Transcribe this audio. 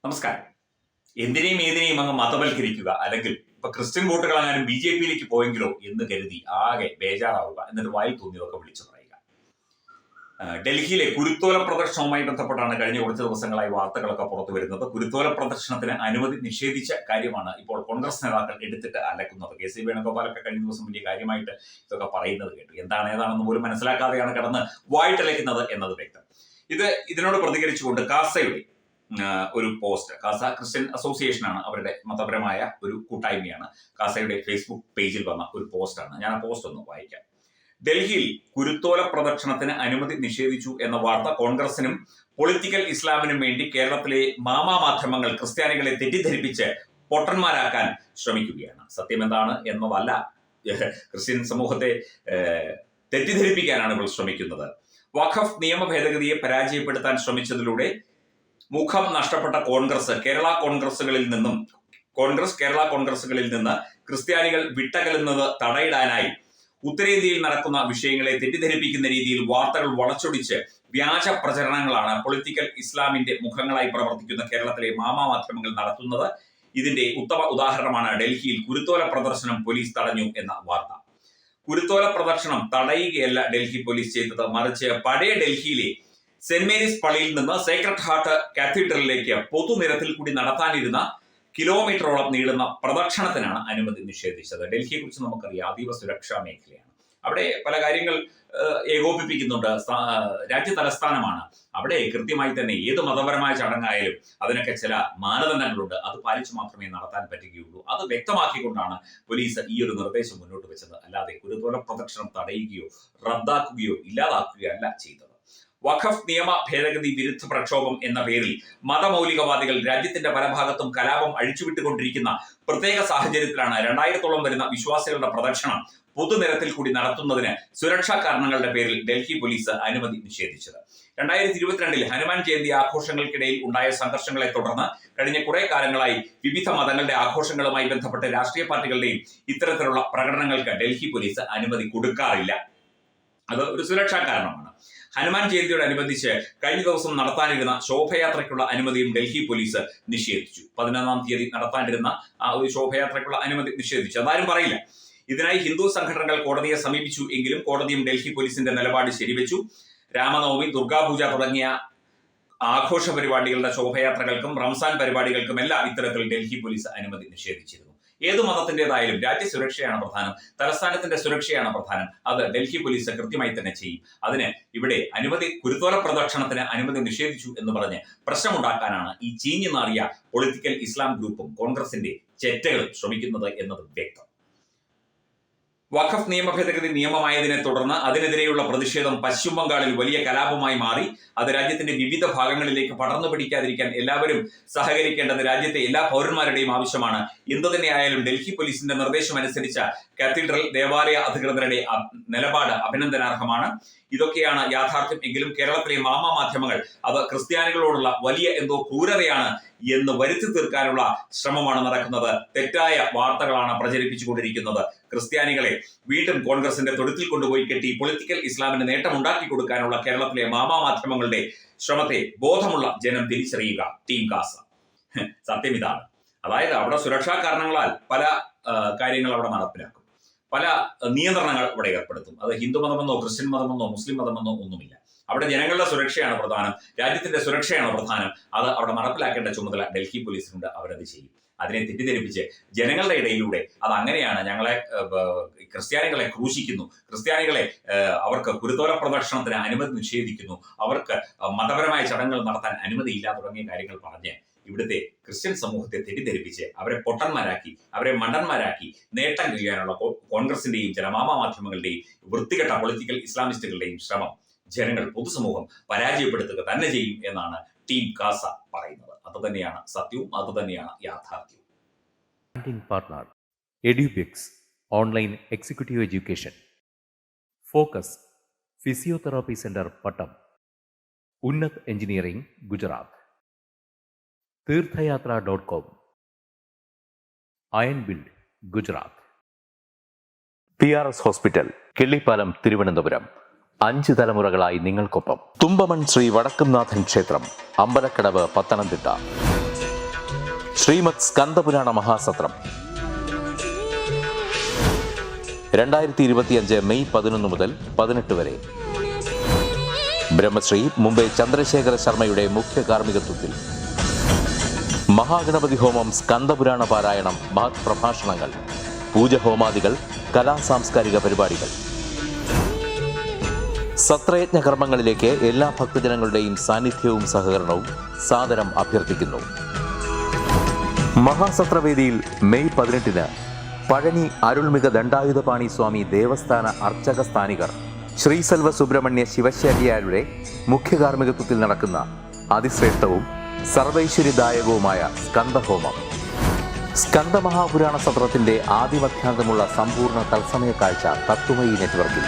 നമസ്കാരം. എന്തിനേയും ഏതിനേയും അങ്ങ് മതവൽക്കരിക്കുക, അല്ലെങ്കിൽ ഇപ്പൊ ക്രിസ്ത്യൻ വോട്ടുകളെങ്ങാനും BJP-യിലേക്ക് പോയെങ്കിലോ എന്ന് കരുതി ആകെ ബേജാറാവുക, എന്നിട്ട് വായിൽ തോന്നിയതൊക്കെ വിളിച്ചു പറയുക. ഡൽഹിയിലെ കുരുത്തോല പ്രദർശനവുമായി ബന്ധപ്പെട്ടാണ് കഴിഞ്ഞ കുറച്ച് ദിവസങ്ങളായി വാർത്തകളൊക്കെ പുറത്തു വരുന്നത്. കുരുത്തോല പ്രദർശനത്തിന് അനുമതി നിഷേധിച്ച കാര്യമാണ് ഇപ്പോൾ കോൺഗ്രസ് നേതാക്കൾ എടുത്തിട്ട് അലക്കുന്നത്. KC വേണുഗോപാലൊക്കെ കഴിഞ്ഞ ദിവസം വലിയ കാര്യമായിട്ട് ഇതൊക്കെ പറയുന്നത് കേട്ടു. ഏതാണെന്ന് പോലും മനസ്സിലാക്കാതെയാണ് കിടന്ന് വായിട്ടലയ്ക്കുന്നത് എന്നത് വ്യക്തം. ഇതിനോട് പ്രതികരിച്ചുകൊണ്ട് കാസയുടെ ഒരു പോസ്റ്റ്, കാസ ക്രിസ്ത്യൻ അസോസിയേഷനാണ്, അവരുടെ മതപരമായ ഒരു കൂട്ടായ്മയാണ്. കാസയുടെ ഫേസ്ബുക്ക് പേജിൽ വന്ന ഒരു പോസ്റ്റാണ്. ഞാൻ ആ പോസ്റ്റ് ഒന്ന് വായിക്കാം. ഡൽഹിയിൽ കുരുത്തോല പ്രദർശനത്തിന് അനുമതി നിഷേധിച്ചു എന്ന വാർത്ത കോൺഗ്രസിനും പൊളിറ്റിക്കൽ ഇസ്ലാമിനും വേണ്ടി കേരളത്തിലെ മാധ്യമങ്ങൾ ക്രിസ്ത്യാനികളെ തെറ്റിദ്ധരിപ്പിച്ച് പൊട്ടന്മാരാക്കാൻ ശ്രമിക്കുകയാണ്. സത്യം എന്താണ് എന്നതല്ല, ക്രിസ്ത്യൻ സമൂഹത്തെ തെറ്റിദ്ധരിപ്പിക്കാനാണ് ഇവർ ശ്രമിക്കുന്നത്. വഖഫ് നിയമ ഭേദഗതിയെ പരാജയപ്പെടുത്താൻ ശ്രമിച്ചതിലൂടെ മുഖം നഷ്ടപ്പെട്ട കോൺഗ്രസ് കേരള കോൺഗ്രസുകളിൽ നിന്ന് ക്രിസ്ത്യാനികൾ വിട്ടകലുന്നത് തടയിടാനായി ഉത്തരേന്ത്യയിൽ നടക്കുന്ന വിഷയങ്ങളെ തെറ്റിദ്ധരിപ്പിക്കുന്ന രീതിയിൽ വാർത്തകൾ വളച്ചൊടിച്ച് വ്യാജ പ്രചരണങ്ങളാണ് പൊളിറ്റിക്കൽ ഇസ്ലാമിന്റെ മുഖങ്ങളായി പ്രവർത്തിക്കുന്ന കേരളത്തിലെ മാധ്യമങ്ങൾ നടത്തുന്നത്. ഇതിന്റെ ഉത്തമ ഉദാഹരണമാണ് ഡൽഹിയിൽ കുരുത്തോല പ്രദർശനം പോലീസ് തടഞ്ഞു എന്ന വാർത്ത. കുരുത്തോല പ്രദർശനം തടയുകയല്ല ഡൽഹി പോലീസ് ചെയ്തത്, മറിച്ച് പഴയ ഡൽഹിയിലെ സെന്റ് മേരീസ് പള്ളിയിൽ നിന്ന് സേക്രഡ് ഹാർട്ട് കാത്തീഡ്രലിലേക്ക് പൊതുനിരത്തിൽ കൂടി നടത്താനിരുന്ന കിലോമീറ്ററോളം നീളുന്ന പ്രദക്ഷിണത്തിനാണ് അനുമതി നിഷേധിച്ചത്. ഡൽഹിയെ കുറിച്ച് നമുക്കറിയാം, അതീവ സുരക്ഷാ മേഖലയാണ്. അവിടെ പല കാര്യങ്ങൾ ഏകോപിപ്പിക്കുന്നുണ്ട്. രാജ്യ തലസ്ഥാനമാണ്. അവിടെ കൃത്യമായി തന്നെ ഏത് മതപരമായ ചടങ്ങായാലും അതിനൊക്കെ ചില മാനദണ്ഡങ്ങളുണ്ട്. അത് പാലിച്ചു മാത്രമേ നടത്താൻ പറ്റുകയുള്ളൂ. അത് വ്യക്തമാക്കിക്കൊണ്ടാണ് പോലീസ് ഈ ഒരു നിർദ്ദേശം മുന്നോട്ട് വെച്ചത്. അല്ലാതെ കുരുത്തോല പ്രദക്ഷിണം തടയുകയോ റദ്ദാക്കുകയോ ഇല്ലാതാക്കുകയോ അല്ല ചെയ്തത്. വഖഫ് നിയമ ഭേദഗതി വിരുദ്ധ പ്രക്ഷോഭം എന്ന പേരിൽ മതമൗലികവാദികൾ രാജ്യത്തിന്റെ പല ഭാഗത്തും കലാപം അഴിച്ചുവിട്ടുകൊണ്ടിരിക്കുന്ന പ്രത്യേക സാഹചര്യത്തിലാണ് 2000-ഓളം വരുന്ന വിശ്വാസികളുടെ പ്രദക്ഷിണം പൊതുനിരത്തിൽ കൂടി നടത്തുന്നതിന് സുരക്ഷാ കാരണങ്ങളുടെ പേരിൽ ഡൽഹി പോലീസ് അനുമതി നിഷേധിച്ചത്. 2022 ഹനുമാൻ ജയന്തി ആഘോഷങ്ങൾക്കിടയിൽ ഉണ്ടായ സംഘർഷങ്ങളെ തുടർന്ന് കഴിഞ്ഞ കുറെ കാലങ്ങളായി വിവിധ മതങ്ങളുടെ ആഘോഷങ്ങളുമായി ബന്ധപ്പെട്ട് രാഷ്ട്രീയ പാർട്ടികളുടെയും ഇത്തരത്തിലുള്ള പ്രകടനങ്ങൾക്ക് ഡൽഹി പോലീസ് അനുമതി കൊടുക്കാറില്ല. അത് ഒരു സുരക്ഷാ കാരണമാണ്. ഹനുമാൻ ജയന്തിയോടനുബന്ധിച്ച് കഴിഞ്ഞ ദിവസം നടത്താനിരുന്ന ശോഭയാത്രയ്ക്കുള്ള അനുമതിയും ഡൽഹി പോലീസ് നിഷേധിച്ചു. 11-ാം തീയതി നടത്താനിരുന്ന ആ ഒരു ശോഭയാത്രയ്ക്കുള്ള അനുമതി നിഷേധിച്ചു. അതാരും പറയില്ല. ഇതിനായി ഹിന്ദു സംഘടനകൾ കോടതിയെ സമീപിച്ചു എങ്കിലും കോടതിയും ഡൽഹി പോലീസിന്റെ നിലപാട് ശരിവെച്ചു. രാമനവമി, ദുർഗാപൂജ തുടങ്ങിയ ആഘോഷ പരിപാടികളുടെ ശോഭയാത്രകൾക്കും റംസാൻ പരിപാടികൾക്കുമെല്ലാം ഇത്തരത്തിൽ ഡൽഹി പോലീസ് അനുമതി നിഷേധിച്ചിരുന്നു. ഏത് മതത്തിൻ്റെതായാലും രാജ്യസുരക്ഷയാണ് പ്രധാനം, തലസ്ഥാനത്തിന്റെ സുരക്ഷയാണ് പ്രധാനം. അത് ഡൽഹി പോലീസ് കൃത്യമായി തന്നെ ചെയ്യും. അതിന് ഇവിടെ കുരുത്തോല പ്രദക്ഷിണത്തിന് അനുമതി നിഷേധിച്ചു എന്ന് പറഞ്ഞ് പ്രശ്നമുണ്ടാക്കാനാണ് ഈ ചീഞ്ഞു നാറിയ പൊളിറ്റിക്കൽ ഇസ്ലാം ഗ്രൂപ്പും കോൺഗ്രസിന്റെ ചെറ്റകളും ശ്രമിക്കുന്നത് എന്നത് വ്യക്തം. വഖഫ് നിയമ ഭേദഗതി നിയമമായതിനെ തുടർന്ന് അതിനെതിരെയുള്ള പ്രതിഷേധം പശ്ചിമ ബംഗാളിൽ വലിയ കലാപമായി മാറി. അത് രാജ്യത്തിന്റെ വിവിധ ഭാഗങ്ങളിലേക്ക് പടർന്നു പിടിക്കാതിരിക്കാൻ എല്ലാവരും സഹകരിക്കേണ്ടത് രാജ്യത്തെ എല്ലാ പൗരന്മാരുടെയും ആവശ്യമാണ്. എന്തു തന്നെയായാലും ഡൽഹി പോലീസിന്റെ നിർദ്ദേശം അനുസരിച്ച കാത്തീഡ്രൽ ദേവാലയ അധികൃതരുടെ നിലപാട് അഭിനന്ദനാർഹമാണ്. ഇതൊക്കെയാണ് യാഥാർത്ഥ്യം എങ്കിലും കേരളത്തിലെ മാധ്യമങ്ങൾ അത് ക്രിസ്ത്യാനികളോടുള്ള വലിയ എന്തോ ക്രൂരതയാണ് എന്ന് വരുത്തി തീർക്കാനുള്ള ശ്രമമാണ് നടക്കുന്നത്. തെറ്റായ വാർത്തകളാണ് പ്രചരിപ്പിച്ചുകൊണ്ടിരിക്കുന്നത്. ക്രിസ്ത്യാനികളെ വീണ്ടും കോൺഗ്രസിന്റെ തൊഴുത്തിൽ കൊണ്ടുപോയി കെട്ടി പൊളിറ്റിക്കൽ ഇസ്ലാമിന് നേട്ടമുണ്ടാക്കി കൊടുക്കാനുള്ള കേരളത്തിലെ മാധ്യമങ്ങളുടെ ശ്രമത്തെ ബോധമുള്ള ജനം തിരിച്ചറിയുക. ടീം കാസ. സത്യം ഇതാണ്. അതായത് അവിടെ സുരക്ഷാ കാരണങ്ങളാൽ പല കാര്യങ്ങൾ അവിടെ നടപ്പിലാക്കും, പല നിയന്ത്രണങ്ങൾ ഇവിടെ ഏർപ്പെടുത്തും. അത് ഹിന്ദു മതമെന്നോ ക്രിസ്ത്യൻ മതമെന്നോ മുസ്ലിം മതമെന്നോ ഒന്നുമില്ല. അവിടെ ജനങ്ങളുടെ സുരക്ഷയാണ് പ്രധാനം, രാജ്യത്തിന്റെ സുരക്ഷയാണ് പ്രധാനം. അത് അവിടെ നടപ്പിലാക്കേണ്ട ചുമതല ഡൽഹി പോലീസിനുണ്ട്. അവരത് ചെയ്യും. അതിനെ തെറ്റിദ്ധരിപ്പിച്ച് ജനങ്ങളുടെ ഇടയിലൂടെ അത് അങ്ങനെയാണ്, ഞങ്ങളെ ക്രിസ്ത്യാനികളെ ക്രൂശിക്കുന്നു, ക്രിസ്ത്യാനികളെ അവർക്ക് കുരുത്തോല പ്രദക്ഷിണത്തിന് അനുമതി നിഷേധിക്കുന്നു, അവർക്ക് മതപരമായ ചടങ്ങുകൾ നടത്താൻ അനുമതിയില്ല തുടങ്ങിയ കാര്യങ്ങൾ പറഞ്ഞ് ഇവിടുത്തെ ക്രിസ്ത്യൻ സമൂഹത്തെ തെറ്റിദ്ധരിപ്പിച്ച് അവരെ പൊട്ടന്മാരാക്കി, അവരെ മണ്ടന്മാരാക്കി നേട്ടം കഴിയാനുള്ള കോൺഗ്രസിന്റെയും ചില മാധ്യമങ്ങളുടെയും വൃത്തികെട്ട പൊളിറ്റിക്കൽ ഇസ്ലാമിസ്റ്റുകളുടെയും ശ്രമം ജനങ്ങൾ, പൊതുസമൂഹം പരാജയപ്പെടുത്തുക തന്നെ ചെയ്യും എന്നാണ് ടീം കാസ പറയുന്നത്. അതുതന്നെയാണ് സത്യവും, അതുതന്നെയാണ് യാഥാർത്ഥ്യവും. Partner Edubix online executive education, focus physiotherapy centre Pattom, Unnat engineering Gujarat, തീർത്ഥയാത്ര.com, iron build Gujarat, PRS hospital Killippalam Thiruvananthapuram. 5 തലമുറകളായി നിങ്ങൾക്കൊപ്പം. തുമ്പമൺ ശ്രീ വടക്കുംനാഥൻ ക്ഷേത്രം, അമ്പലക്കടവ്, പത്തനംതിട്ട. ശ്രീമദ് സ്കന്ദപുരാണ മഹാസത്രം 2025 മെയ് 11 മുതൽ 18 വരെ ബ്രഹ്മശ്രീ മുംബൈ ചന്ദ്രശേഖര ശർമ്മയുടെ മുഖ്യ കാർമ്മികത്വത്തിൽ മഹാഗണപതി ഹോമം, സ്കന്ദപുരാണ പാരായണം, മഹത് പ്രഭാഷണങ്ങൾ, പൂജഹോമാദികൾ, കലാസാംസ്കാരിക പരിപാടികൾ. സത്രയജ്ഞ കർമ്മങ്ങളിലേക്ക് എല്ലാ ഭക്തജനങ്ങളുടെയും സാന്നിധ്യവും സഹകരണവും സാദരം അഭ്യർത്ഥിക്കുന്നു. മഹാസത്രവേദിയിൽ മെയ് 18 പഴനി അരുൾമിക ദണ്ഡായുധപാണി സ്വാമി ദേവസ്ഥാന അർച്ചക സ്ഥാനികർ ശ്രീസെൽവ സുബ്രഹ്മണ്യ ശിവശാരിയാരുടെ മുഖ്യ കാർമ്മികത്വത്തിൽ നടക്കുന്ന അതിശ്രേഷ്ഠവും സർവൈശ്വര്യദായകവുമായ സ്കന്ദഹോമം. സ്കന്ദമഹാപുരാണ സത്രത്തിന്റെ ആദിമധ്യാന്തമുള്ള സമ്പൂർണ്ണ തത്സമയ കാഴ്ച തത്വമയി നെറ്റ്വർക്കിൽ